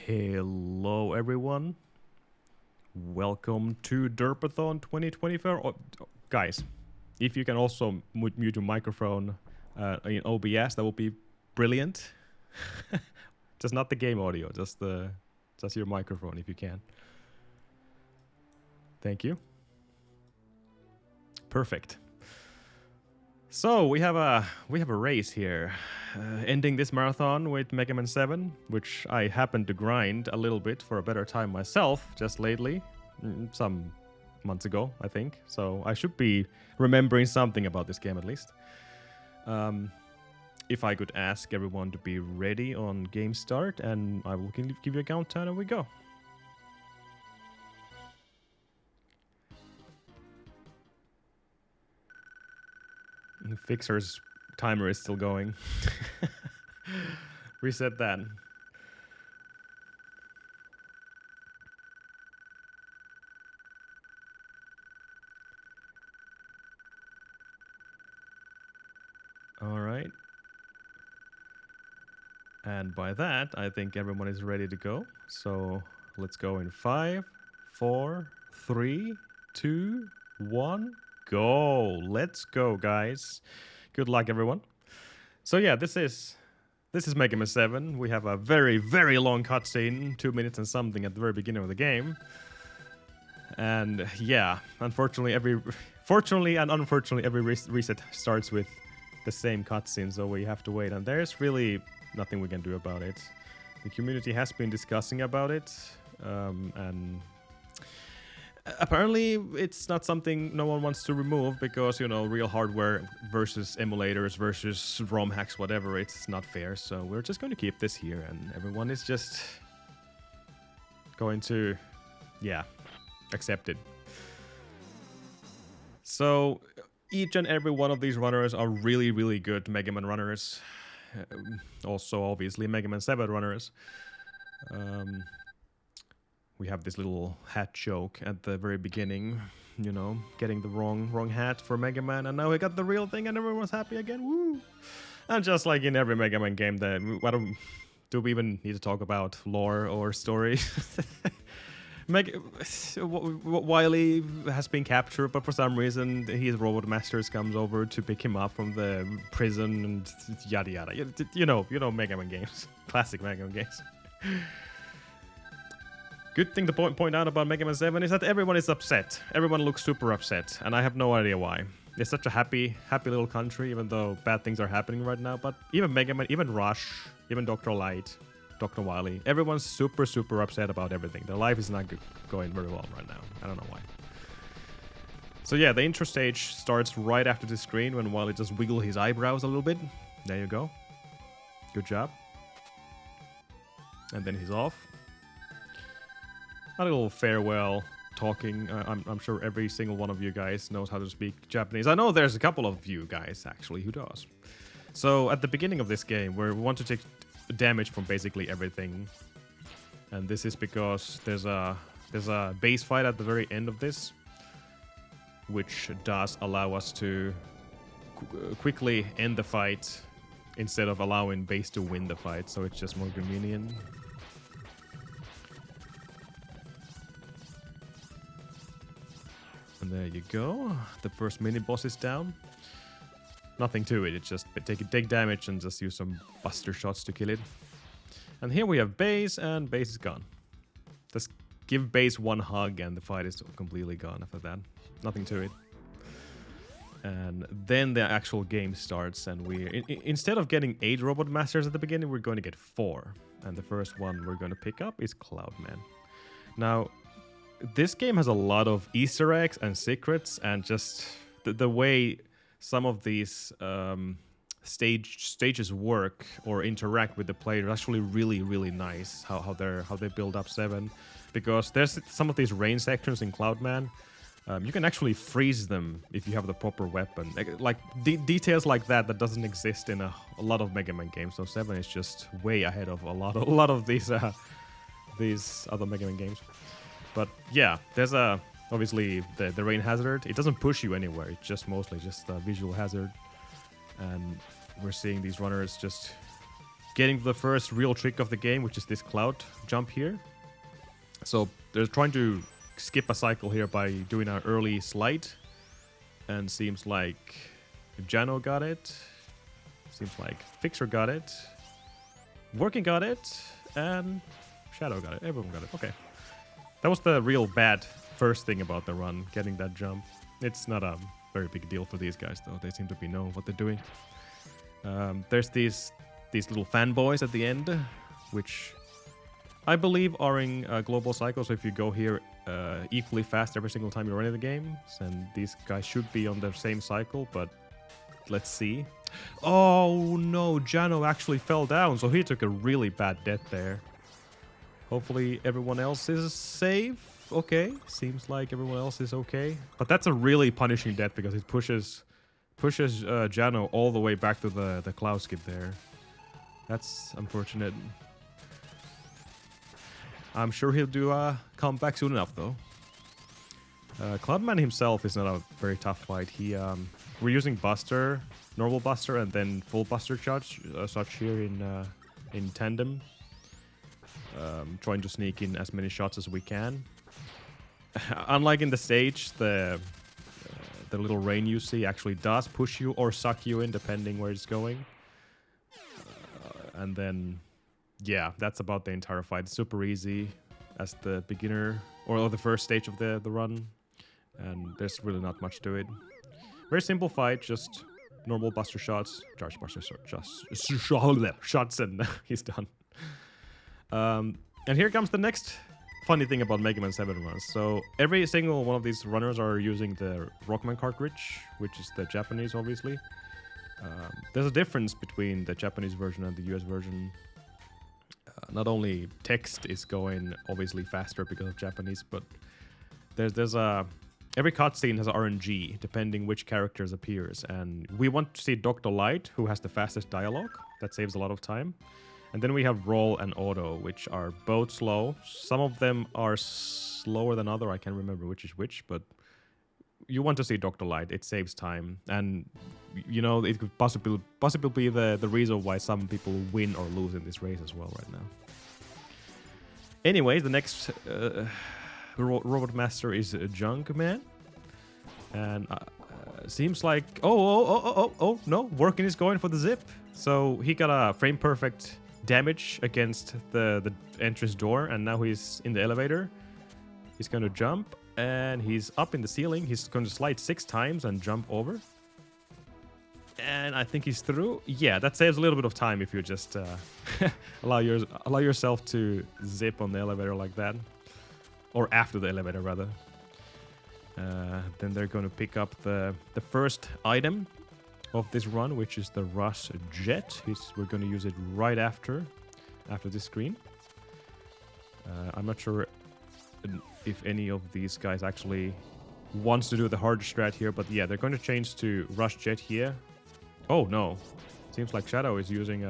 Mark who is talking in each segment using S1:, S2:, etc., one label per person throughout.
S1: Hello everyone, welcome to Derpathon 2024. Guys, if you can also mute your microphone in OBS, that would be brilliant. Just not the game audio, just your microphone if you can. Thank you. Perfect. So we have a race here, ending this marathon with Megaman 7, which I happened to grind a little bit for a better time myself just lately, some months ago, I think. So I should be remembering something about this game at least. If I could ask everyone to be ready on game start, and I will give you a countdown and we go. Fixer's timer is still going. Reset that. All right. And by that, I think everyone is ready to go. So let's go in 5, 4, 3, 2, 1. Go. Let's go, guys. Good luck, everyone. So yeah, this is Megaman 7. We have a very, very long cutscene, 2 minutes and something at the very beginning of the game. And yeah, fortunately and unfortunately, every reset starts with the same cutscene, so we have to wait. And there's really nothing we can do about it. The community has been discussing about it, and apparently it's not something no one wants to remove because, you know, real hardware versus emulators versus ROM hacks, whatever, it's not fair. So we're just going to keep this here and everyone is just going to, yeah, accept it. So each and every one of these runners are really, really good Megaman runners. Also, obviously, Megaman 7 runners. We have this little hat joke at the very beginning, you know, getting the wrong hat for Mega Man, and now we got the real thing and everyone's happy again, woo! And just like in every Mega Man game, do we even need to talk about lore or story? Wily has been captured, but for some reason his robot masters comes over to pick him up from the prison and yada yada. You know Mega Man games, classic Mega Man games. Good thing to point out about Megaman 7 is that everyone is upset. Everyone looks super upset, and I have no idea why. It's such a happy little country, even though bad things are happening right now. But even Megaman, even Rush, even Dr. Light, Dr. Wily, everyone's super upset about everything. Their life is not going very well right now. I don't know why. So yeah, the intro stage starts right after the screen when Wily just wiggles his eyebrows a little bit. There you go. Good job. And then he's off. A little farewell talking. I'm sure every single one of you guys knows how to speak Japanese. I know there's a couple of you guys actually who does. So at the beginning of this game, we want to take damage from basically everything, and this is because there's a base fight at the very end of this, which does allow us to quickly end the fight instead of allowing base to win the fight. So it's just more convenient. And there you go. The first mini-boss is down. Nothing to it. It's just take damage and just use some buster shots to kill it. And here we have base, and base is gone. Just give base one hug and the fight is completely gone after that. Nothing to it. And then the actual game starts, and instead of getting 8 robot masters at the beginning, we're going to get 4. And the first one we're going to pick up is Cloudman. Now, this game has a lot of Easter eggs and secrets, and just the way some of these stages work or interact with the player is actually really nice. How they build up 7, because there's some of these rain sections in Cloudman. You can actually freeze them if you have the proper weapon. Like details like that doesn't exist in a lot of Mega Man games. So 7 is just way ahead of a lot of these other Mega Man games. But yeah, there's obviously the rain hazard. It doesn't push you anywhere. It's just mostly just a visual hazard. And we're seeing these runners just getting to the first real trick of the game, which is this cloud jump here. So they're trying to skip a cycle here by doing an early slide. And seems like Jano got it. Seems like Fixer got it. Working got it. And Shadow got it. Everyone got it. Okay. That was the real bad first thing about the run, getting that jump. It's not a very big deal for these guys, though. They seem to be knowing what they're doing. There's these little fanboys at the end, which I believe are in global cycles. So if you go here equally fast every single time you're running the game, and these guys should be on the same cycle, but let's see. Oh no, Jano actually fell down, so he took a really bad death there. Hopefully everyone else is safe. Okay, seems like everyone else is okay. But that's a really punishing death because it pushes Jano all the way back to the cloud skip there. That's unfortunate. I'm sure he'll do a comeback soon enough, though. Cloudman himself is not a very tough fight. We're using Buster, normal Buster, and then full Buster such here in tandem. Trying to sneak in as many shots as we can. Unlike in the stage, the little rain you see actually does push you or suck you in, depending where it's going. And then, yeah, that's about the entire fight. It's super easy as the beginner or the first stage of the run, and there's really not much to it. Very simple fight, just normal Buster shots, charge Buster shots, and he's done. And here comes the next funny thing about Megaman 7 runs. So every single one of these runners are using the Rockman cartridge, which is the Japanese, obviously. There's a difference between the Japanese version and the US version. Not only text is going obviously faster because of Japanese, but there's a every cutscene has RNG depending which characters appears, and we want to see Dr. Light, who has the fastest dialogue. That saves a lot of time. And then we have Roll and Auto, which are both slow. Some of them are slower than other. I can't remember which is which, but you want to see Dr. Light. It saves time. And, you know, it could possibly be the reason why some people win or lose in this race as well right now. Anyway, the next Robot Master is Junkman. And seems like... Oh, no. Working is going for the zip. So he got a frame perfect damage against the entrance door, and now he's in the elevator. He's going to jump, and he's up in the ceiling. He's going to slide 6 times and jump over. And I think he's through. Yeah, that saves a little bit of time if you just allow yourself to zip on the elevator like that. Or after the elevator, rather. Then they're going to pick up the first item of this run, which is the Rush Jet. We're going to use it right after this screen. I'm not sure if any of these guys actually wants to do the hard strat here, but yeah, they're going to change to Rush Jet here. Oh no, seems like Shadow is using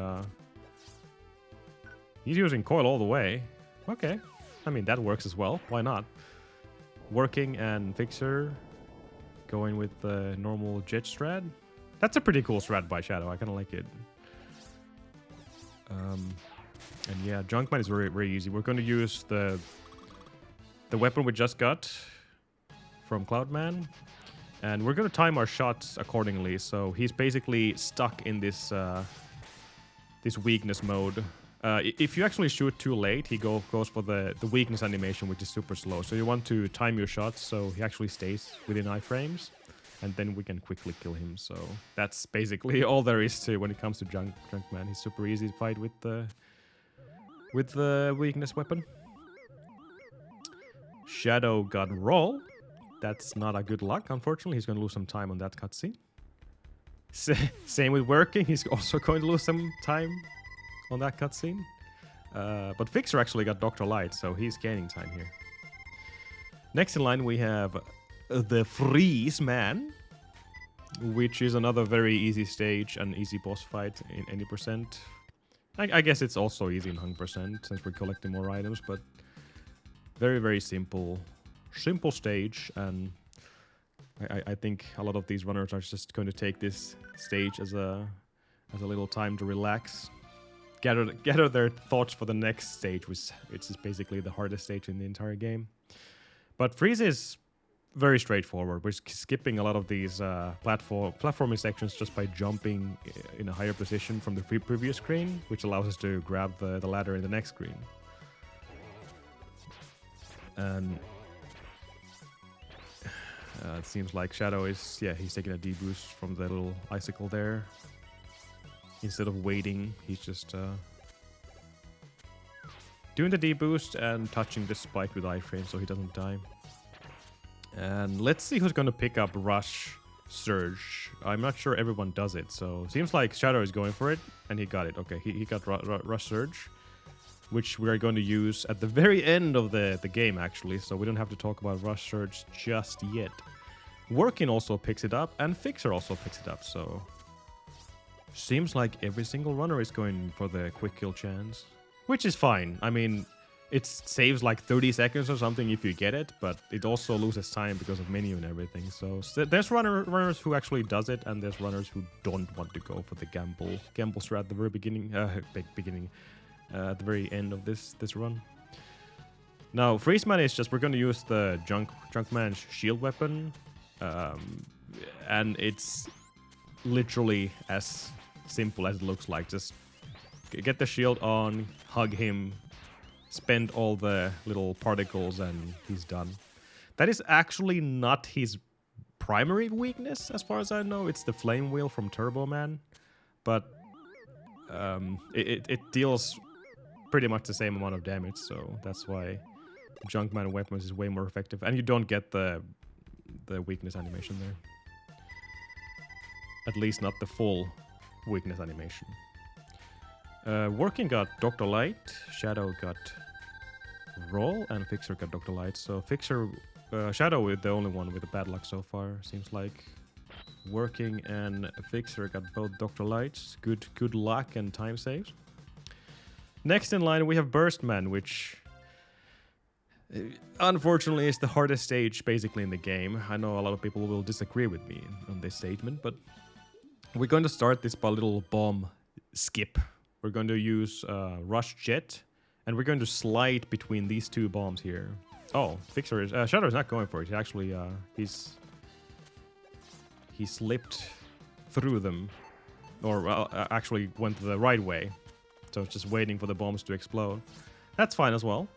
S1: he's using coil all the way. Okay, I mean that works as well. Why not? Working and Fixer going with the normal jet strat. That's a pretty cool strat by Shadow. I kind of like it. And yeah, Junkman is very, very easy. We're going to use the weapon we just got from Cloudman. And we're going to time our shots accordingly. So he's basically stuck in this this weakness mode. If you actually shoot too late, he goes for the weakness animation, which is super slow. So you want to time your shots so he actually stays within iframes. And then we can quickly kill him. So that's basically all there is to when it comes to Junkman. He's super easy to fight with the weakness weapon. Shadow got Roll. That's not a good luck, unfortunately. He's going to lose some time on that cutscene. Same with Working. He's also going to lose some time on that cutscene. But Fixer actually got Dr. Light, so he's gaining time here. Next in line we have the Freeze Man, which is another very easy stage and easy boss fight in any percent. I guess it's also easy in 100% since we're collecting more items, but very, very simple stage, and I think a lot of these runners are just going to take this stage as a little time to relax. gather their thoughts for the next stage, which is basically the hardest stage in the entire game. But Freeze is very straightforward. We're skipping a lot of these platforming sections just by jumping in a higher position from the previous screen, which allows us to grab the ladder in the next screen. And it seems like Shadow is, he's taking a D-boost from the little icicle there. Instead of waiting, he's just doing the D-boost and touching the spike with iframe so he doesn't die. And let's see who's going to pick up Rush Surge. I'm not sure everyone does it, so it seems like Shadow is going for it, and he got it. Okay, he got Rush Surge, which we are going to use at the very end of the game, actually, so we don't have to talk about Rush Surge just yet. Working also picks it up, and Fixer also picks it up, so... Seems like every single runner is going for the quick kill chance, which is fine. I mean, it saves like 30 seconds or something if you get it, but it also loses time because of menu and everything. So there's runners who actually does it, and there's runners who don't want to go for the gamble strat at the very beginning, at the very end of this run. Now, Freezeman is just, we're going to use the Junkman's shield weapon, and it's literally as simple as it looks like. Just get the shield on, hug him, spend all the little particles, and he's done. That is actually not his primary weakness, as far as I know. It's the flame wheel from Turbo Man, but it deals pretty much the same amount of damage, so that's why Junkman weapons is way more effective, and you don't get the weakness animation there. At least not the full weakness animation. Working got Dr. Light, Shadow got Roll, and Fixer got Dr. Light. So Shadow is the only one with the bad luck so far, seems like. Working and Fixer got both Dr. Lights. Good luck and time saves. Next in line we have Burstman, which unfortunately is the hardest stage basically in the game. I know a lot of people will disagree with me on this statement, but we're going to start this by a little bomb skip. We're going to use Rush Jet, and we're going to slide between these two bombs here. Oh, Fixer is... Shadow is not going for it. He actually, he slipped through them. Or actually went the right way. So it's just waiting for the bombs to explode. That's fine as well.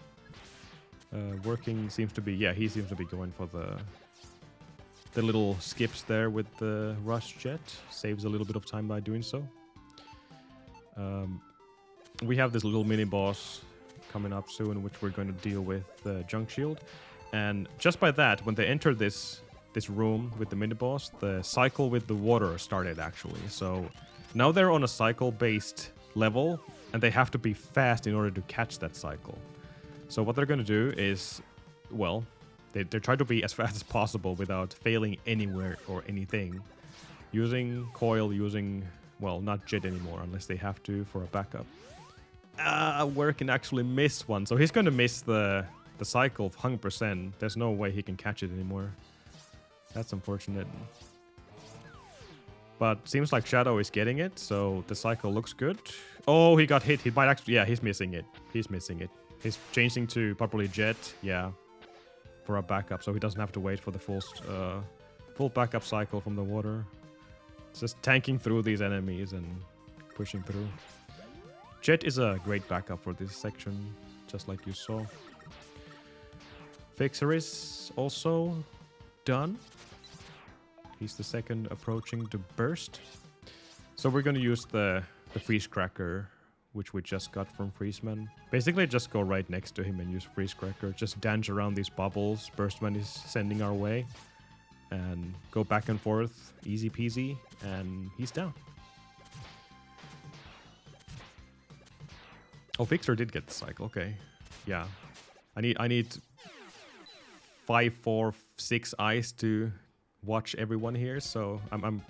S1: Working seems to be... Yeah, he seems to be going for the little skips there with the Rush Jet. Saves a little bit of time by doing so. We have this little mini-boss coming up soon, which we're going to deal with the Junk Shield. And just by that, when they entered this room with the mini-boss, the cycle with the water started, actually. So now they're on a cycle-based level, and they have to be fast in order to catch that cycle. So what they're going to do is, well... They try to be as fast as possible without failing anywhere or anything. Using coil, well, not jet anymore unless they have to for a backup. Working actually missed one. So he's going to miss the cycle 100%. There's no way he can catch it anymore. That's unfortunate. But seems like Shadow is getting it, so the cycle looks good. Oh, he got hit. He might actually... Yeah, he's missing it. He's He's changing to probably jet. Yeah. For a backup, so he doesn't have to wait for the full backup cycle from the water. It's just tanking through these enemies and pushing through. Jet is a great backup for this section, just like you saw. Fixer is also done. He's the second approaching to burst. So we're going to use the freeze cracker, which we just got from Freezeman. Basically, just go right next to him and use Freeze Cracker. Just dance around these bubbles Burstman is sending our way. And go back and forth, easy peasy, and he's down. Oh, Fixer did get the cycle, okay. Yeah. I need 5, 4, 6 eyes to watch everyone here, so I'm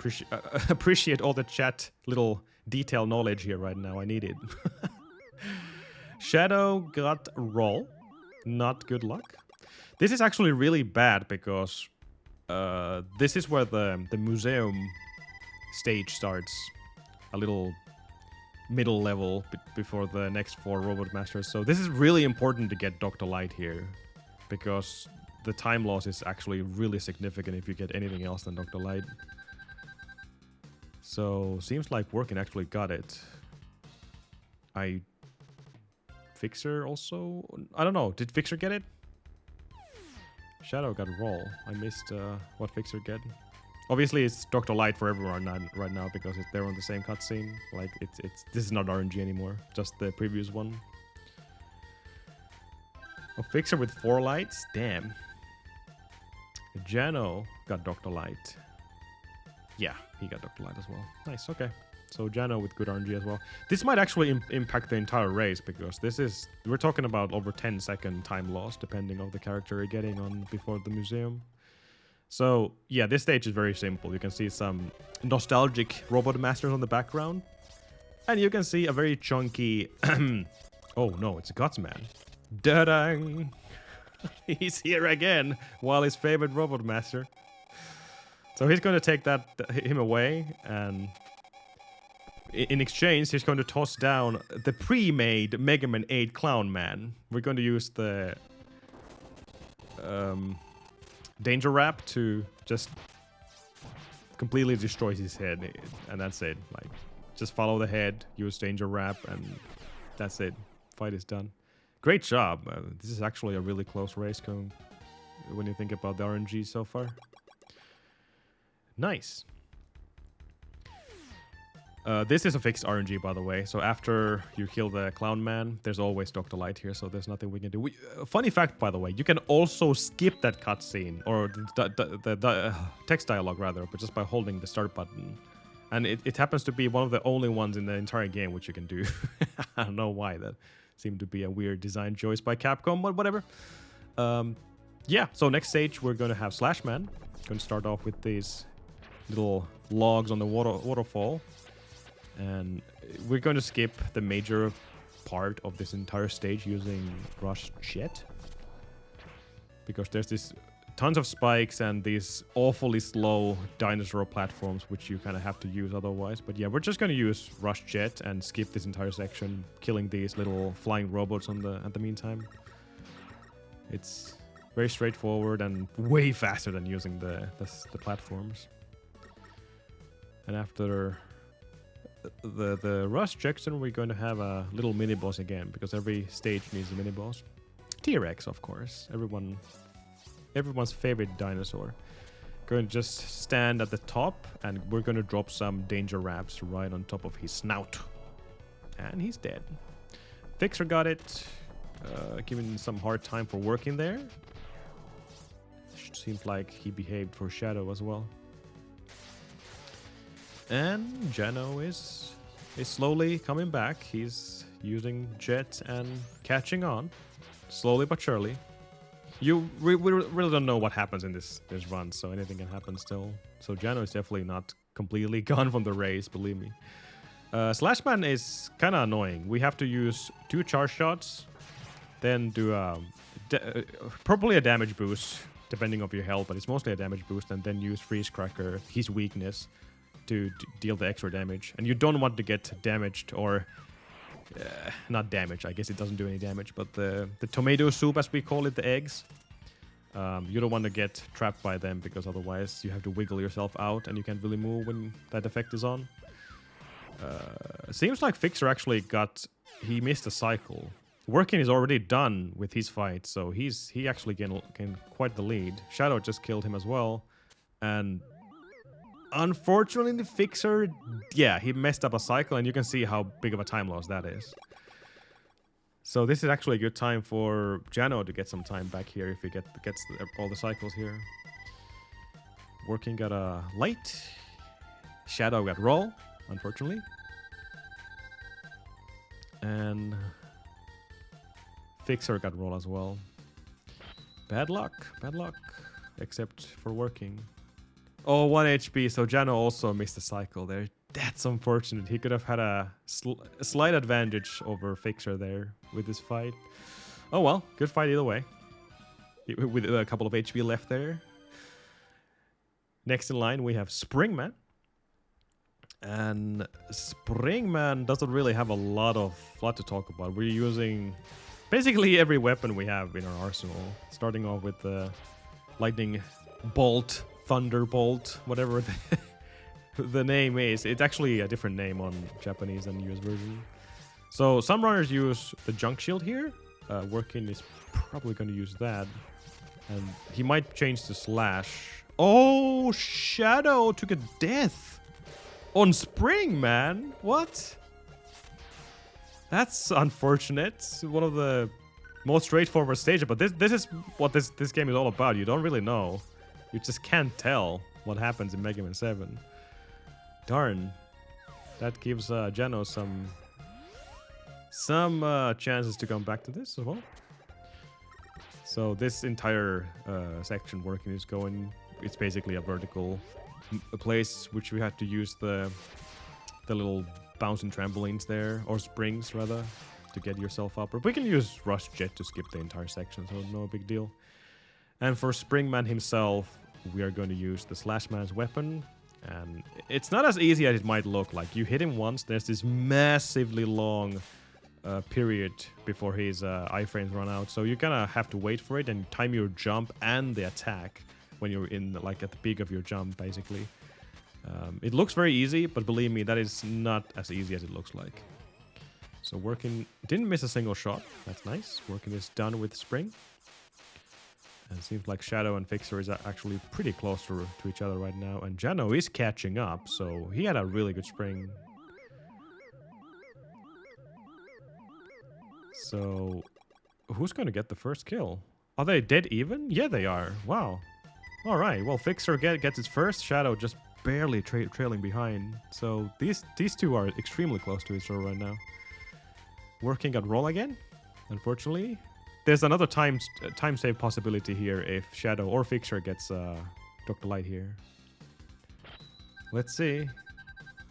S1: appreciate all the chat little detail knowledge here right now. I need it. Shadow got Roll. Not good luck. This is actually really bad because this is where the museum stage starts a little middle level before the next 4 Robot Masters. So this is really important to get Dr. Light here, because the time loss is actually really significant if you get anything else than Dr. Light. So seems like Working actually got it. Fixer also? I don't know. Did Fixer get it? Shadow got roll. I missed what Fixer get. Obviously, it's Dr. Light for everyone right now because they're on the same cutscene. Like this is not RNG anymore, just the previous one. A Fixer with 4 lights? Damn. Jano got Dr. Light. Yeah, he got Dr. Light as well. Nice, okay. So Jano with good RNG as well. This might actually impact the entire race because we're talking about over 10-second time loss depending on the character you're getting on before the museum. So yeah, this stage is very simple. You can see some nostalgic Robot Masters on the background. And you can see a very chunky... oh no, it's a Gutsman. Da-dang! He's here again, while his favorite Robot Master. So he's going to take him away, and in exchange, he's going to toss down the pre-made Megaman 8 Clown Man. We're going to use the Danger Wrap to just completely destroy his head, and that's it. Like, just follow the head, use Danger Wrap, and that's it. Fight is done. Great job. This is actually a really close race when you think about the RNG so far. Nice. This is a fixed RNG, by the way. So after you kill the Clown Man, there's always Dr. Light here, so there's nothing we can do. Funny fact, by the way, you can also skip that cutscene, or the text dialogue, rather, but just by holding the start button. And it happens to be one of the only ones in the entire game which you can do. I don't know why. That seemed to be a weird design choice by Capcom, but whatever. Yeah, so next stage, we're going to have Slashman. Going to start off with these little logs on the waterfall. And we're going to skip the major part of this entire stage using Rush Jet. Because there's this tons of spikes and these awfully slow dinosaur platforms which you kind of have to use otherwise. But yeah, we're just going to use Rush Jet and skip this entire section, killing these little flying robots at the meantime. It's very straightforward and way faster than using the platforms. And after the Rush Jackson, we're going to have a little mini boss again, because every stage needs a mini boss. T-Rex, of course. Everyone's favorite dinosaur. Going to just stand at the top, and we're going to drop some danger wraps right on top of his snout. And he's dead. Fixer got it. Giving some hard time for working there. Seems like he behaved for Shadow as well. And Jano is slowly coming back. He's using Jet and catching on. Slowly but surely. We really don't know what happens in this run, so anything can happen still. So Jano is definitely not completely gone from the race, believe me. Slashman is kind of annoying. We have to use 2 charge shots, then do probably a damage boost, depending on your health, but it's mostly a damage boost, and then use Freeze Cracker, his weakness, to deal the extra damage. And you don't want to get damaged, or not damage, I guess it doesn't do any damage, but the tomato soup, as we call it, the eggs, you don't want to get trapped by them, because otherwise you have to wiggle yourself out and you can't really move when that effect is on. Seems like Fixer actually he missed a cycle. Working is already done with his fight, so he actually gained quite the lead. Shadow just killed him as well, and unfortunately, the Fixer, yeah, he messed up a cycle, and you can see how big of a time loss that is. So this is actually a good time for Jano to get some time back here if he gets all the cycles here. Working got a light. Shadow got roll, unfortunately. And Fixer got roll as well. Bad luck, except for Working. Oh, 1 HP, so Jano also missed a cycle there. That's unfortunate. He could have had a slight advantage over Fixer there with this fight. Oh well, good fight either way. With a couple of HP left there. Next in line, we have Springman. And Springman doesn't really have a lot to talk about. We're using basically every weapon we have in our arsenal. Starting off with the lightning bolt, thunderbolt, whatever the name is. It's actually a different name on Japanese than US version. So some runners use the junk shield here. Working is probably going to use that. And he might change to slash. Oh, Shadow took a death on Spring, man. What? That's unfortunate. One of the most straightforward stages, but this is what this game is all about. You don't really know. You just can't tell what happens in Megaman 7. Darn. That gives Jano some chances to come back to this as well. So this entire section working is going. It's basically a vertical place which we had to use the little bouncing trampolines there, or springs rather, to get yourself up. Or we can use Rush Jet to skip the entire section, so no big deal. And for Springman himself, we are going to use the Slashman's weapon. And it's not as easy as it might look like. You hit him once, there's this massively long period before his iframes run out. So you're gonna have to wait for it and time your jump and the attack when you're in, like, at the peak of your jump, basically. It looks very easy, but believe me, that is not as easy as it looks like. So Working didn't miss a single shot. That's nice. Working is done with Spring. And it seems like Shadow and Fixer is actually pretty close to each other right now. And Jano is catching up, so he had a really good Spring. So who's going to get the first kill? Are they dead even? Yeah, they are. Wow. All right. Well, Fixer gets his first. Shadow just barely trailing behind. So these two are extremely close to each other right now. Working at roll again, unfortunately. There's another time save possibility here if Shadow or Fixer gets Dr. Light here. Let's see.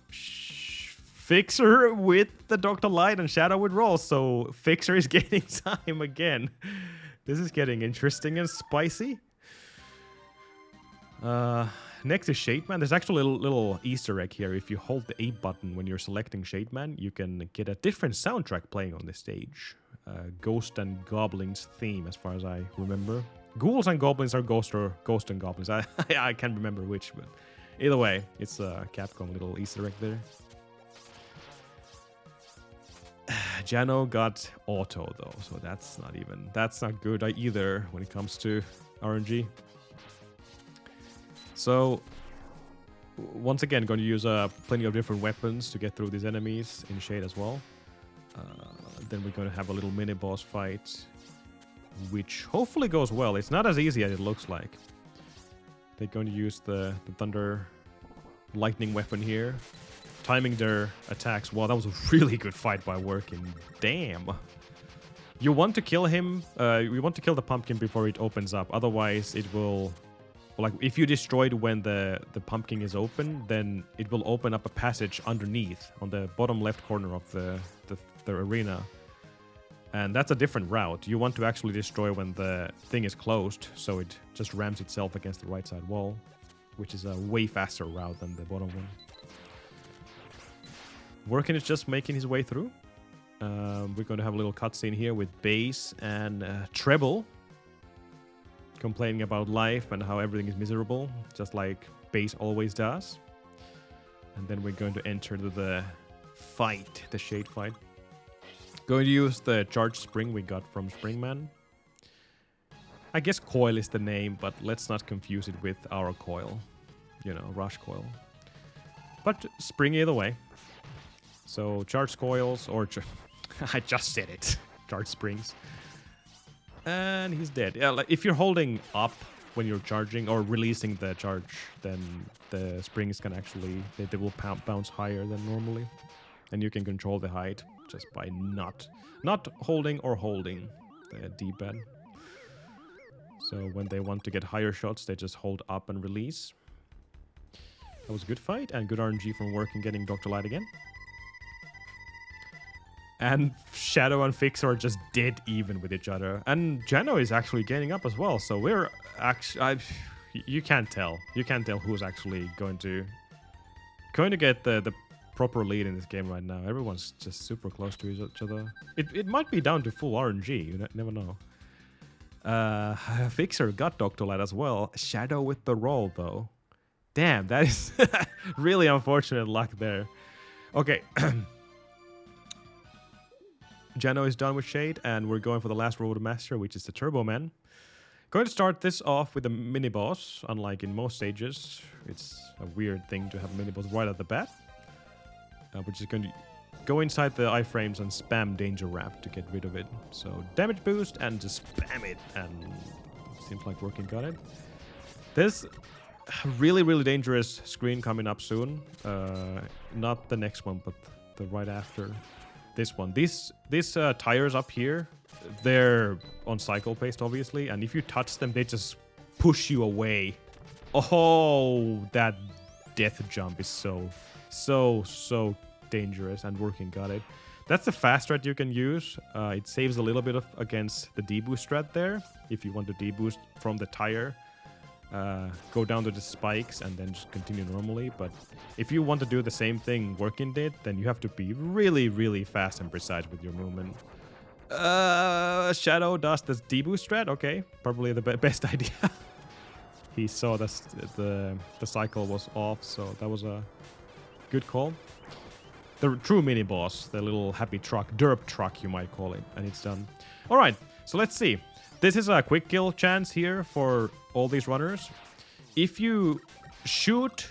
S1: Fixer with the Dr. Light and Shadow with roll. So Fixer is getting time again. This is getting interesting and spicy. Next is Shademan. There's actually a little Easter egg here. If you hold the A button when you're selecting Shademan, you can get a different soundtrack playing on the stage. Ghost and Goblins theme, as far as I remember. Ghouls and Goblins are Ghost and Goblins. I can't remember which, but either way, it's a Capcom little Easter egg there. Jano got auto though, so that's not good either when it comes to RNG. So once again, going to use plenty of different weapons to get through these enemies in Shade as well. Then we're going to have a little mini boss fight, which hopefully goes well. It's not as easy as it looks like. They're going to use the Thunder Lightning weapon here, timing their attacks. Wow, that was a really good fight by Working. Damn. You want to kill him. You want to kill the pumpkin before it opens up. Otherwise, it will... Like, if you destroy it when the pumpkin is open, then it will open up a passage underneath on the bottom left corner of the arena. And that's a different route. You want to actually destroy when the thing is closed, so it just rams itself against the right side wall, which is a way faster route than the bottom one. Working is just making his way through. We're going to have a little cutscene here with bass and treble, complaining about life and how everything is miserable, just like bass always does. And then we're going to enter the fight, the Shade fight. Going to use the charged spring we got from Springman. I guess Coil is the name, but let's not confuse it with our Coil. You know, Rush Coil. But spring either way. So charged coils, or... I just said it. Charged springs. And he's dead. Yeah, like if you're holding up when you're charging or releasing the charge, then the springs can actually... They will bounce higher than normally. And you can control the height just by not holding or holding the D-pad. So when they want to get higher shots, they just hold up and release. That was a good fight and good RNG from Working getting Dr. Light again. And Shadow and Fix are just dead even with each other. And Jano is actually gaining up as well. So we're actually... you can't tell. You can't tell who's actually going to get the proper lead in this game right now. Everyone's just super close to each other. It might be down to full RNG. You never know. Fixer got Dr. Light as well. Shadow with the roll, though. Damn, that is really unfortunate luck there. Okay. Jano is done with Shade, and we're going for the last Road Master, which is the Turbo Man. Going to start this off with a mini-boss. Unlike in most stages, it's a weird thing to have a mini-boss right at the bat. We're just going to go inside the iframes and spam Danger Wrap to get rid of it. So damage boost and just spam it, and seems like working got it. There's a really dangerous screen coming up soon. Not the next one, but the right after this one. These tires up here, they're on cycle paste, obviously, and if you touch them, they just push you away. Oh, that death jump is so dangerous, and working got it. That's the fast strat you can use. It saves a little bit of against the deboost strat there. If you want to deboost from the tire, go down to the spikes and then just continue normally. But if you want to do the same thing Working did, then you have to be really fast and precise with your movement. Shadow does this deboost strat. Okay, probably the best idea. He saw that the cycle was off, so that was a good call. The true mini boss, the little happy truck, derp truck you might call it, and it's done. All right, so let's see. This is a quick kill chance here for all these runners. If you shoot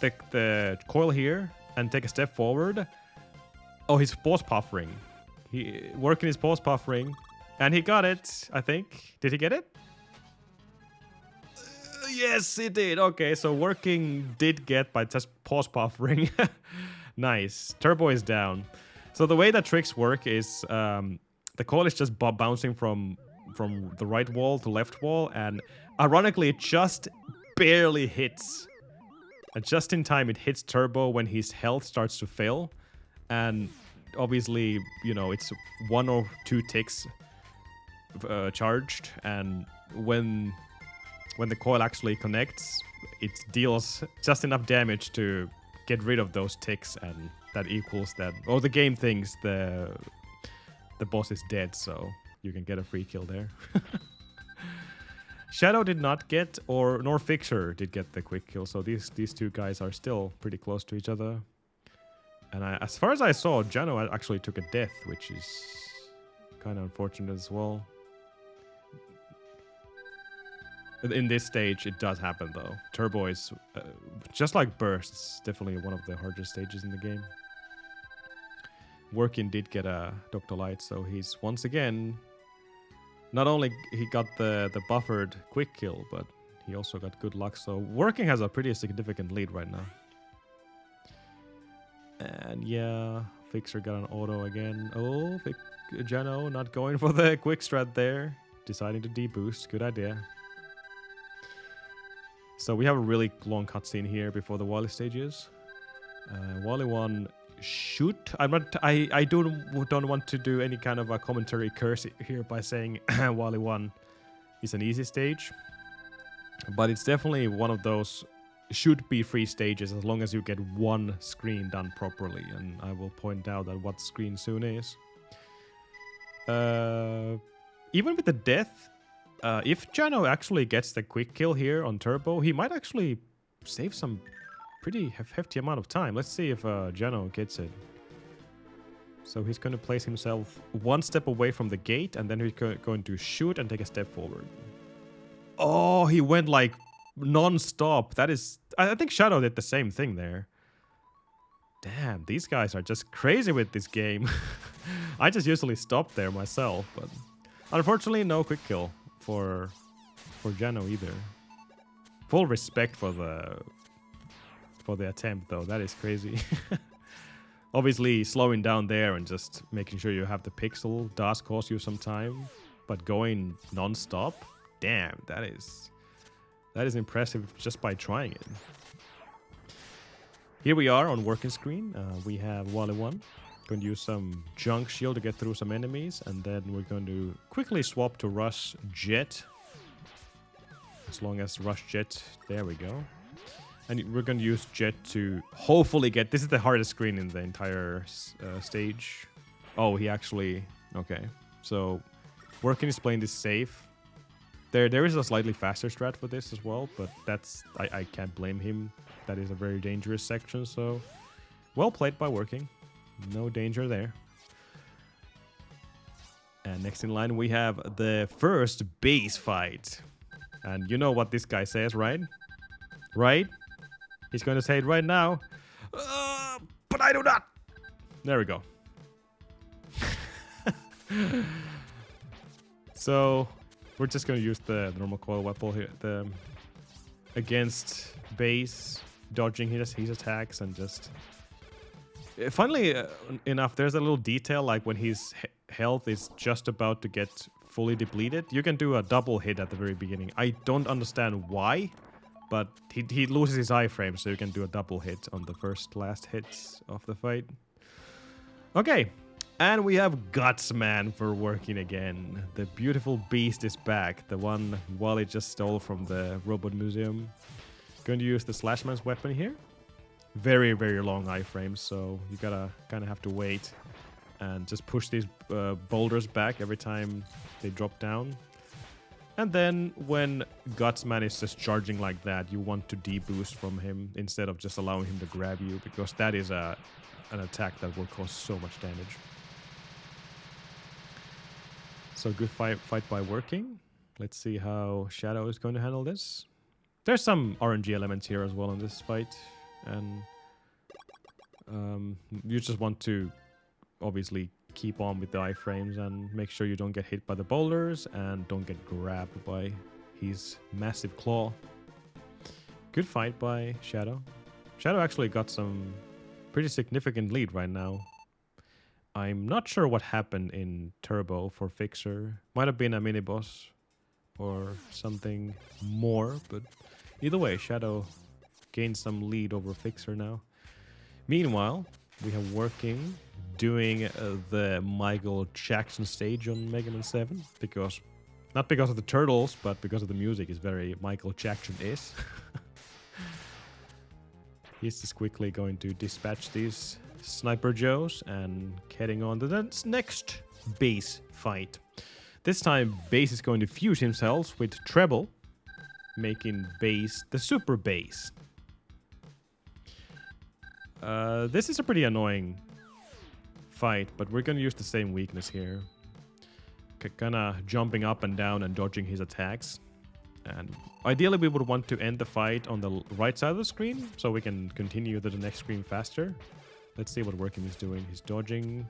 S1: the coil here and take a step forward, oh, he's pause puffering. He working his pause puffering, and he got it, I think. Did he get it? Yes, he did. Okay, so working did get by just pause puffering. Nice. Turbo is down. So the way that tricks work is the coil is just bouncing from the right wall to left wall, and ironically it just barely hits. And just in time it hits Turbo when his health starts to fail. And obviously, you know, it's 1 or 2 ticks charged, and when the coil actually connects, it deals just enough damage to get rid of those ticks, and that equals that. Or the game thinks the boss is dead, so you can get a free kill there. Shadow did not get, nor Fixer did get the quick kill, so these two guys are still pretty close to each other. And as far as I saw, Jano actually took a death, which is kind of unfortunate as well. In this stage, it does happen, though. Turbo is, just like Burst, it's definitely one of the hardest stages in the game. Working did get a Dr. Light, so he's once again... Not only he got the buffered quick kill, but he also got good luck. So Working has a pretty significant lead right now. And yeah, Fixer got an auto again. Oh, Jano not going for the quick strat there. Deciding to deboost. Good idea. So we have a really long cutscene here before the Wally stages. Wally 1 shoot. I don't want to do any kind of a commentary curse here by saying Wally 1 is an easy stage. But it's definitely one of those should be free stages as long as you get one screen done properly. And I will point out that what screen soon is. Even with the death, if Jano actually gets the quick kill here on Turbo, he might actually save some pretty hefty amount of time. Let's see if Jano gets it. So he's going to place himself 1 step away from the gate, and then he's going to shoot and take a step forward. Oh, he went like non-stop. That is... I think Shadow did the same thing there. Damn, these guys are just crazy with this game. I just usually stop there myself, but unfortunately no quick kill for Jano either. Full respect for the attempt, though. That is crazy. Obviously, slowing down there and just making sure you have the pixel does cost you some time, but going non-stop, damn, that is impressive just by trying it. Here we are on working screen. We have Wally 1. Going to use some junk shield to get through some enemies, and then we're going to quickly swap to Rush Jet. As long as Rush Jet, there we go. And we're going to use Jet to hopefully get... This is the hardest screen in the entire stage. Oh, he actually... Okay. So, Working is playing this safe. There is a slightly faster strat for this as well, but that's... I can't blame him. That is a very dangerous section, so... Well played by Working. No danger there. And next in line we have the first base fight. And you know what this guy says, right? Right? He's going to say it right now. But I do not. There we go. So we're just going to use the normal coil weapon here, against base, dodging his attacks, and just... Funnily enough, there's a little detail, like when his health is just about to get fully depleted, you can do a double hit at the very beginning. I don't understand why, but he loses his iframe, so you can do a double hit on the last hits of the fight. Okay, and we have Gutsman for Working again. The beautiful beast is back, the one Wally just stole from the Robot Museum. Going to use the Slashman's weapon here. Very, very long iframes, so you gotta kind of have to wait and just push these boulders back every time they drop down. And then when Gutsman is just charging like that, you want to deboost from him instead of just allowing him to grab you, because that is an attack that will cause so much damage. So good fight by Working. Let's see how Shadow is going to handle this. There's some RNG elements here as well in this fight, and you just want to obviously keep on with the iframes and make sure you don't get hit by the boulders and don't get grabbed by his massive claw. Good fight by Shadow. Shadow actually got some pretty significant lead right now. I'm not sure what happened in Turbo for Fixer. Might have been a mini-boss or something more, but either way, Shadow gained some lead over Fixer now. Meanwhile, we have Working doing the Michael Jackson stage on Megaman 7, because not because of the turtles, but because of the music is very Michael Jackson-ish. He's just quickly going to dispatch these Sniper Joes and heading on to the next base fight. This time, Bass is going to fuse himself with Treble, making Bass the super bass. This is a pretty annoying fight, but we're gonna use the same weakness here. Kinda jumping up and down and dodging his attacks. And ideally we would want to end the fight on the right side of the screen, so we can continue to the next screen faster. Let's see what Working is doing. He's dodging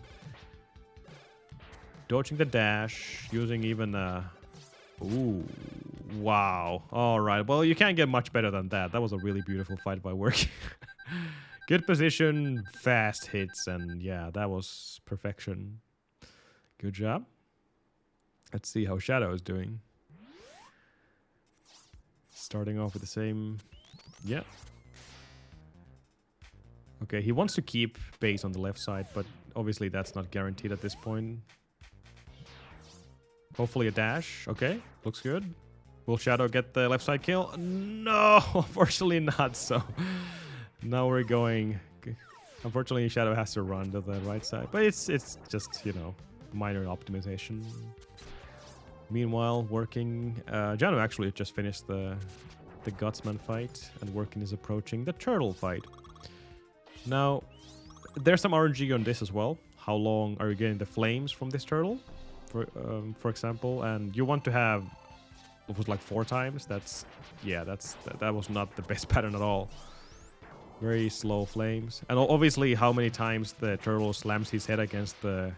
S1: the dash, using even a... Ooh, wow. Alright, well you can't get much better than that. That was a really beautiful fight by Working. Good position, fast hits, and yeah, that was perfection. Good job. Let's see how Shadow is doing. Starting off with the same... Yeah. Okay, he wants to keep Bass on the left side, but obviously that's not guaranteed at this point. Hopefully a dash. Okay, looks good. Will Shadow get the left side kill? No, unfortunately not, so... Now we're going... Unfortunately, Shadow has to run to the right side. But it's just, you know, minor optimization. Meanwhile, Working... Jano actually just finished the Gutsman fight. And Working is approaching the Turtle fight. Now, there's some RNG on this as well. How long are you getting the flames from this turtle? For example. And you want to have... It was like 4 times. That's... Yeah, that was not the best pattern at all. Very slow flames. And obviously how many times the turtle slams his head against the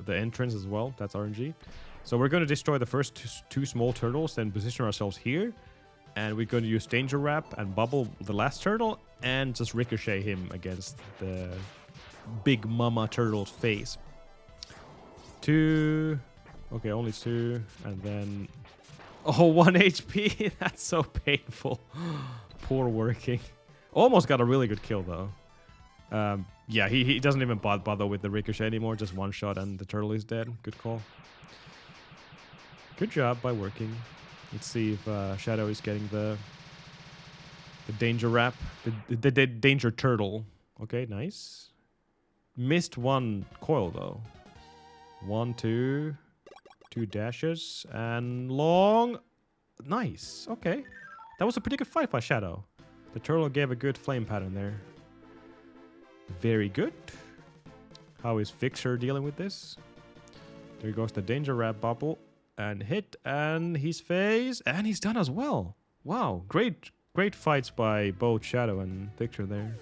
S1: entrance as well. That's RNG. So we're going to destroy the first 2 small turtles, then position ourselves here. And we're going to use Danger Wrap and bubble the last turtle and just ricochet him against the big mama turtle's face. 2. Okay, only 2. And then... Oh, 1 HP. That's so painful. Poor Working. Almost got a really good kill, though. Yeah, he doesn't even bother with the ricochet anymore. Just 1 shot and the turtle is dead. Good call. Good job by Working. Let's see if Shadow is getting the The danger wrap. The danger turtle. Okay, nice. Missed one coil though. 1, 2. 2 dashes. And long. Nice. Okay. That was a pretty good fight by Shadow. The turtle gave a good flame pattern there. Very good. How is Fixer dealing with this? There goes the danger wrap bubble. And hit. And his face. And he's done as well. Wow. Great fights by both Shadow and Fixer there.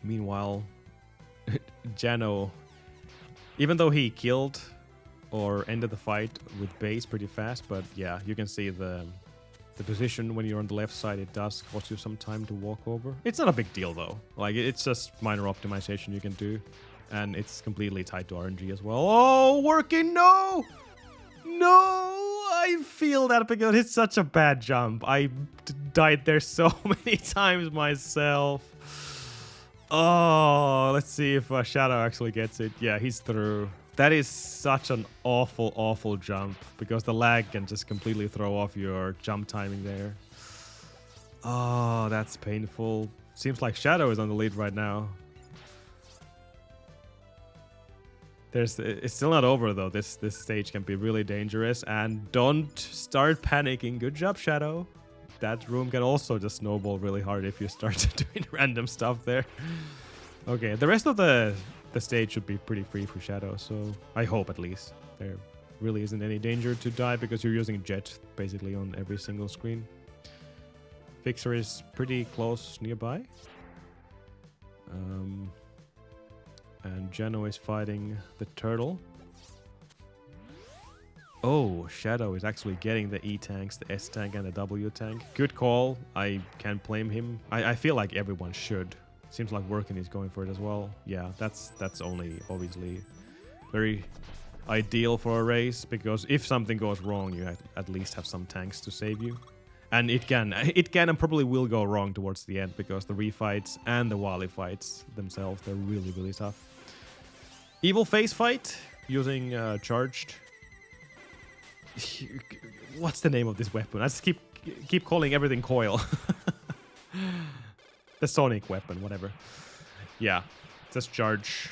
S1: Meanwhile, Jano, even though he killed or ended the fight with base pretty fast, but yeah, you can see the position when you're on the left side, it does cost you some time to walk over. It's not a big deal though. Like, it's just minor optimization you can do, and it's completely tied to RNG as well. Oh, working, no! No! I feel that because it's such a bad jump. I died there so many times myself. Oh, let's see if Shadow actually gets it. Yeah, he's through. That is such an awful, awful jump because the lag can just completely throw off your jump timing there. Oh, that's painful. Seems like Shadow is on the lead right now. It's still not over though. This stage can be really dangerous, and don't start panicking. Good job, Shadow. That room can also just snowball really hard if you start doing random stuff there. Okay, the rest of the stage should be pretty free for Shadow, so I hope at least. There really isn't any danger to die because you're using Jet basically on every single screen. Fixer is pretty close nearby. And Jano is fighting the turtle. Oh, Shadow is actually getting the E tanks, the S tank and the W tank. Good call. I can't blame him. I feel like everyone should. Seems like Working is going for it as well. Yeah, that's only obviously very ideal for a race, because if something goes wrong, you at least have some tanks to save you. And it can and probably will go wrong towards the end, because the refights and the Wally fights themselves, they're really, really tough. Evil face fight using charged. What's the name of this weapon? I just keep calling everything coil. The sonic weapon, whatever. Yeah, just charge.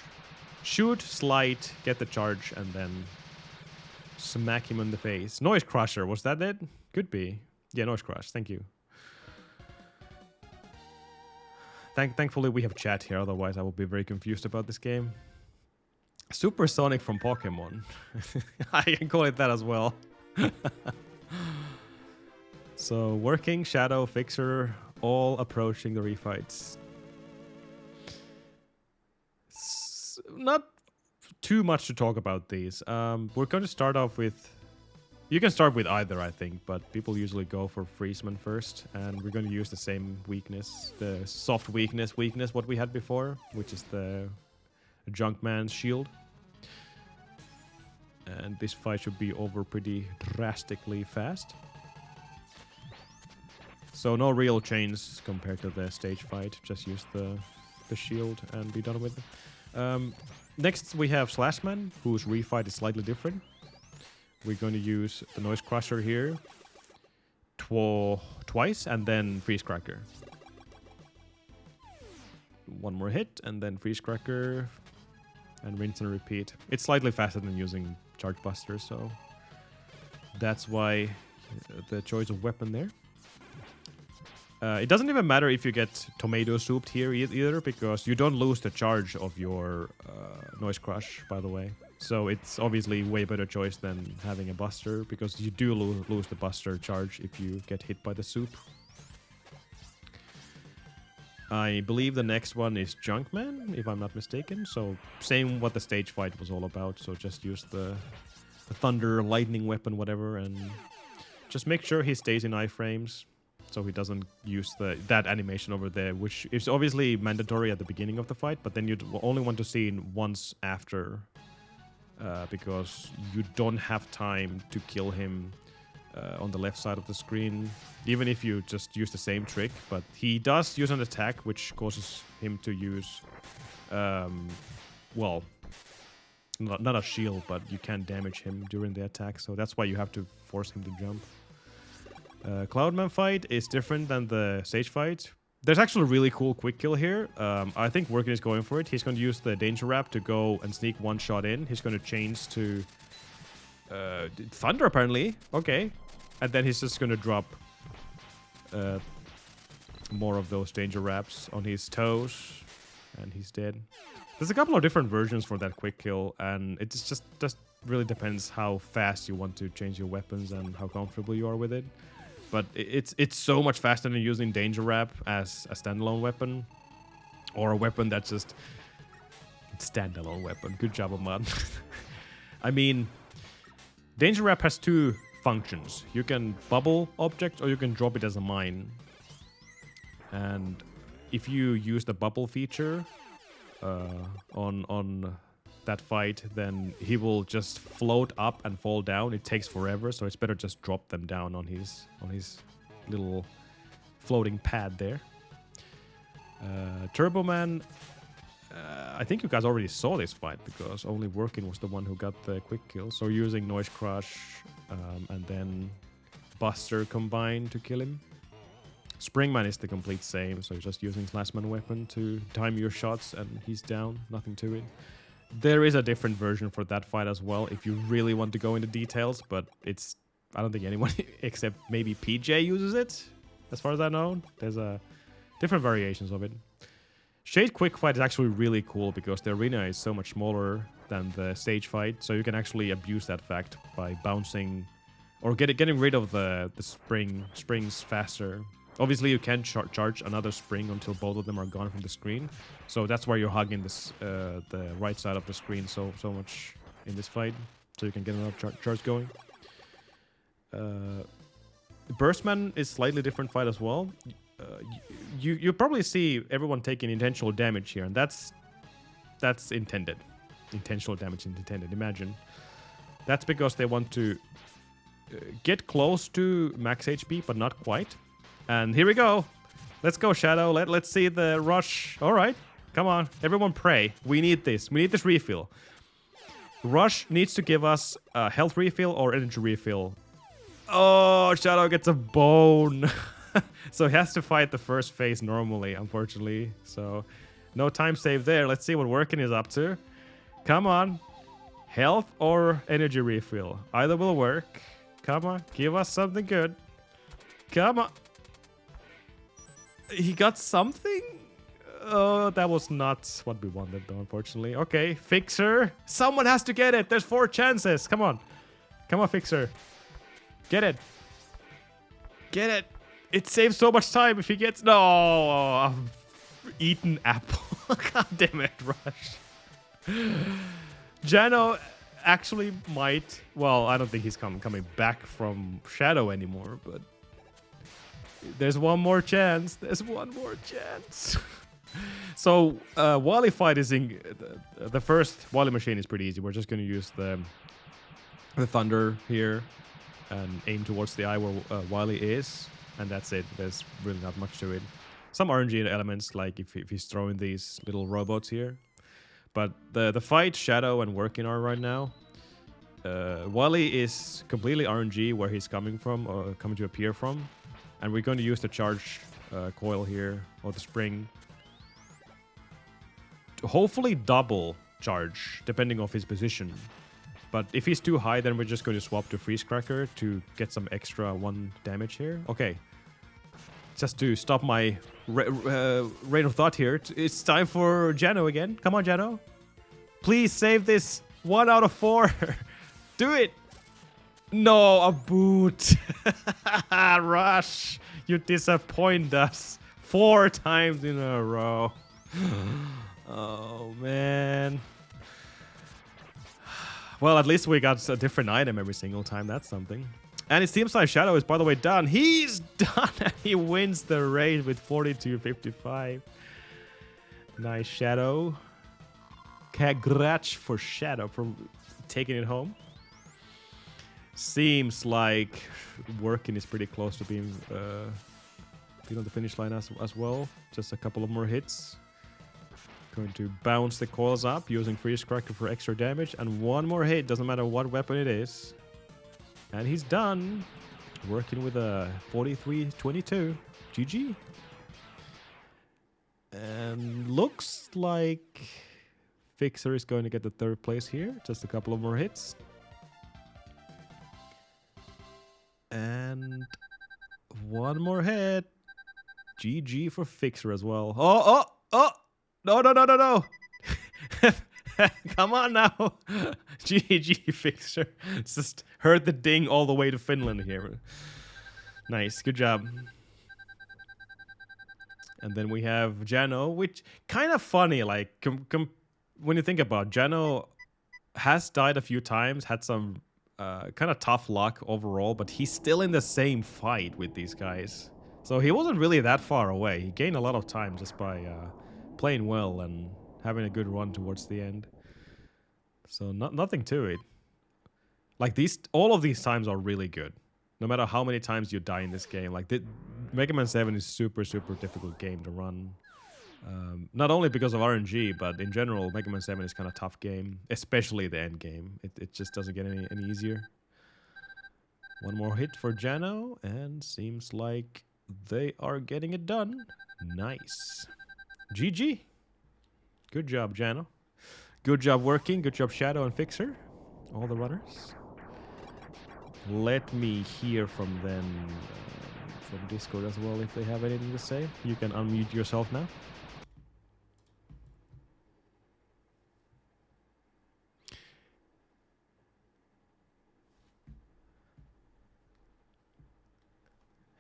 S1: Shoot, slide, get the charge, and then smack him in the face. Noise Crusher, was that it? Could be. Yeah, Noise Crush, thank you. Thankfully we have chat here, otherwise I would be very confused about this game. Supersonic from Pokemon. I can call it that as well. So, Working, Shadow, Fixer, all approaching the refights. Not too much to talk about these. We're going to start off with... You can start with either, I think, but people usually go for Freezeman first, and we're going to use the same weakness, the soft weakness, what we had before, which is the Junkman's shield. And this fight should be over pretty drastically fast. So no real change compared to the stage fight, just use the shield and be done with it. Next we have Slashman, whose refight is slightly different. We're going to use the Noise Crusher here twice, and then Freeze Cracker. One more hit, and then Freeze Cracker, and rinse and repeat. It's slightly faster than using Charge Buster, so that's why the choice of weapon there. It doesn't even matter if you get tomato souped here either, because you don't lose the charge of your Noise Crush, by the way. So it's obviously way better choice than having a Buster, because you do lose the Buster charge if you get hit by the soup. I believe the next one is Junkman, if I'm not mistaken. So same what the stage fight was all about. So just use the thunder, lightning weapon, whatever, and just make sure he stays in iframes, so he doesn't use that animation over there, which is obviously mandatory at the beginning of the fight, but then you'd only want to see it once after, because you don't have time to kill him on the left side of the screen, even if you just use the same trick. But he does use an attack which causes him to use, well, not a shield, but you can damage him during the attack, so that's why you have to force him to jump. Cloudman fight is different than the Sage fight. There's actually a really cool quick kill here. I think Working is going for it. He's going to use the Danger Wrap to go and sneak one shot in. He's going to change to Thunder, apparently. Okay. And then he's just going to drop more of those Danger Wraps on his toes. And he's dead. There's a couple of different versions for that quick kill. And it just really depends how fast you want to change your weapons and how comfortable you are with it. But it's so much faster than using Danger Wrap as a standalone weapon. Or a weapon that's just... standalone weapon. Good job, Ahmad. I mean... Danger Wrap has two functions. You can bubble objects or you can drop it as a mine. And if you use the bubble feature on that fight, then he will just float up and fall down. It takes forever, so it's better just drop them down on his little floating pad there. Turbo Man, I think you guys already saw this fight because only Working was the one who got the quick kill. So using Noise Crush and then Buster combined to kill him. Springman is the complete same, so you're just using Slashman weapon to time your shots and he's down, nothing to it. There is a different version for that fight as well if you really want to go into details, but I don't think anyone except maybe PJ uses it, as far as I know. There's different variations of it. Shade Quick Fight is actually really cool because the arena is so much smaller than the stage fight, so you can actually abuse that fact by bouncing or getting rid of the springs faster. Obviously, you can't charge another spring until both of them are gone from the screen. So that's why you're hugging this, the right side of the screen so much in this fight. So you can get another charge going. Burstman is slightly different fight as well. You probably see everyone taking intentional damage here. And that's intended. Intentional damage is intended. Imagine. That's because they want to get close to max HP, but not quite. And here we go. Let's go, Shadow. Let's see the rush. All right. Come on. Everyone pray. We need this. We need this refill. Rush needs to give us a health refill or energy refill. Oh, Shadow gets a bone. So he has to fight the first phase normally, unfortunately. So no time save there. Let's see what Working is up to. Come on. Health or energy refill. Either will work. Come on. Give us something good. Come on. He got something? Oh, that was not what we wanted, though, unfortunately. Okay, Fixer. Someone has to get it. There's 4 chances. Come on. Come on, Fixer. Get it. Get it. It saves so much time if he gets... No. Eaten apple. God damn it, Rush. Jano actually might... Well, I don't think he's coming back from Shadow anymore, but... There's one more chance. There's one more chance. So, Wally fight is in... The first Wally machine is pretty easy. We're just going to use the Thunder here and aim towards the eye where Wily is. And that's it. There's really not much to it. Some RNG elements, like if he's throwing these little robots here. But the fight Shadow and Working are right now. Wally is completely RNG where he's coming from, or coming to appear from. And we're going to use the charge coil here, or the spring. To hopefully double charge, depending on his position. But if he's too high, then we're just going to swap to Freeze Cracker to get some extra 1 damage here. Okay. Just to stop my rain of thought here, it's time for Jano again. Come on, Jano. Please save this 1 out of 4. Do it. No, a boot. Rush. You disappoint us 4 times in a row. Oh, man. Well, at least we got a different item every single time. That's something. And it seems like Shadow is, by the way, done. He's done, and he wins the race with 42.55. Nice, Shadow. Congrats for Shadow for taking it home. Seems like Working is pretty close to being on the finish line as well. Just a couple of more hits. Going to bounce the coils up using Freeze Cracker for extra damage. And 1 more hit, doesn't matter what weapon it is. And he's done. Working with a 43-22. GG. And looks like Fixer is going to get the third place here. Just a couple of more hits. And one more hit. GG for Fixer as well. Oh! No. Come on now. GG Fixer. Just heard the ding all the way to Finland here. Nice, good job. And then we have Jano, which kind of funny, like when you think about it, Jano has died a few times, had some kind of tough luck overall, but he's still in the same fight with these guys. So he wasn't really that far away. He gained a lot of time just by playing well and having a good run towards the end. So nothing to it. Like all of these times are really good. No matter how many times you die in this game, like Mega Man 7 is super difficult game to run. Not only because of RNG, but in general, Mega Man 7 is kind of tough game, especially the end game. It just doesn't get any easier. One more hit for Jano, and seems like they are getting it done. Nice. GG. Good job, Jano. Good job working. Good job, Shadow and Fixer. All the runners. Let me hear from them from Discord as well if they have anything to say. You can unmute yourself now.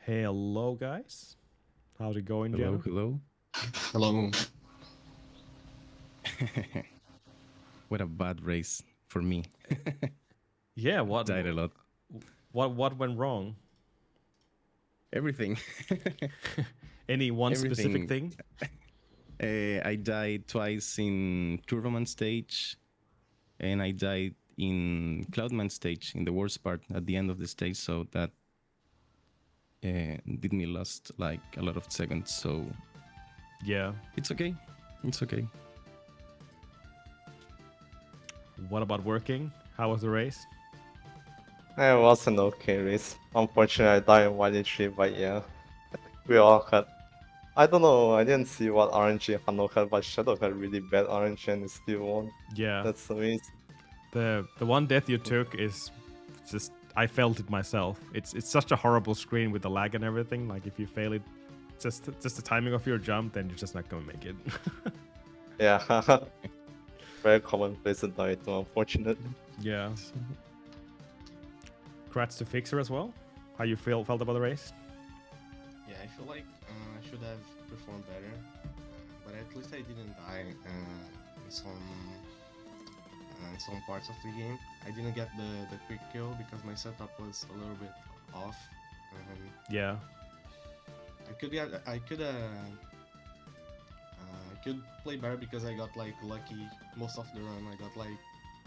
S1: Hello, guys. How's it going, Jano?
S2: Hello.
S3: Hello.
S2: What a bad race for me.
S1: Yeah, what
S2: Died a lot.
S1: What went wrong?
S2: Everything.
S1: Any one specific thing?
S2: I died twice in Turboman stage, and I died in Cloudman stage in the worst part at the end of the stage, so that did me lost like a lot of seconds. So
S1: yeah,
S2: it's okay. It's okay.
S1: What about working? How was the race?
S3: It was an okay race. Unfortunately, I died in 1-3, but yeah, we all had. I don't know, I didn't see what RNG Hano had, but Shadow had really bad RNG and it still won.
S1: Yeah.
S3: That's amazing.
S1: The one death you took is just, I felt it myself. It's such a horrible screen with the lag and everything. Like if you fail it, just the timing of your jump, then you're just not gonna make it.
S3: Yeah. Very common place to die too, unfortunately.
S1: Yeah. Congrats to Fixer as well. How you felt about the race?
S4: Yeah, I feel like I should have performed better, but at least I didn't die in some parts of the game. I didn't get the quick kill because my setup was a little bit off.
S1: Yeah.
S4: I could play better because I got like lucky most of the run. I got like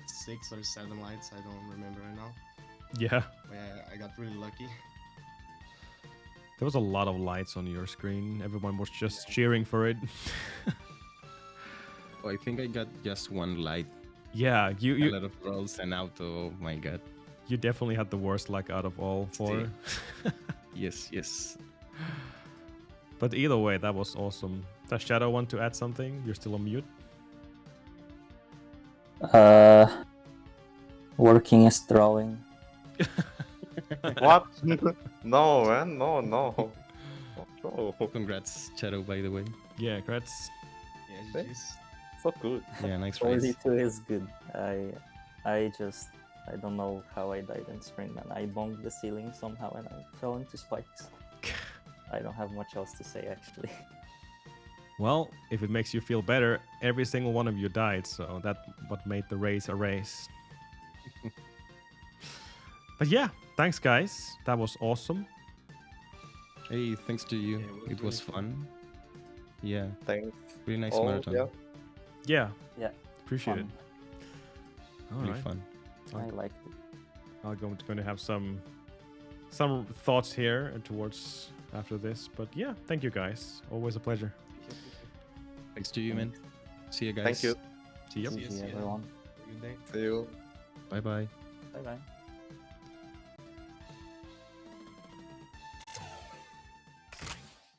S4: 6 or 7 lights. I don't remember right now.
S1: Yeah.
S4: But yeah, I got really lucky.
S1: There was a lot of lights on your screen. Everyone was just cheering for it.
S2: Oh, I think I got just one light.
S1: Yeah,
S2: a lot of rolls and auto. Oh my god.
S1: You definitely had the worst luck out of all 4.
S2: Yes.
S1: But either way, that was awesome. Does Shadow want to add something? You're still on mute.
S5: Working is throwing.
S3: What? No, man, no. No.
S2: Congrats, Shadow, by the way.
S1: Yeah, congrats.
S4: Yeah, GG's.
S3: So good.
S2: Yeah, nice race.
S5: 42 is good. I don't know how I died in Springman. I bonked the ceiling somehow and I fell into spikes. I don't have much else to say actually.
S1: Well, if it makes you feel better, every single one of you died, so that's what made the race a race. But yeah, thanks guys. That was awesome.
S2: Hey, thanks to you.
S4: Yeah,
S2: it was fun. Yeah,
S3: Thanks.
S2: really nice
S3: all,
S2: marathon.
S3: yeah.
S1: Yeah. Appreciate
S5: Fun.
S1: it. All
S2: Really
S1: right.
S2: fun.
S5: I liked it.
S1: I'm going to have some thoughts here and towards after this. But yeah, thank you guys. Always a pleasure.
S2: Thanks to you, man. See you guys.
S3: Thank you.
S1: See you.
S4: See you.
S5: everyone.
S4: Have a good day.
S3: See you.
S2: Bye bye.
S5: Bye bye.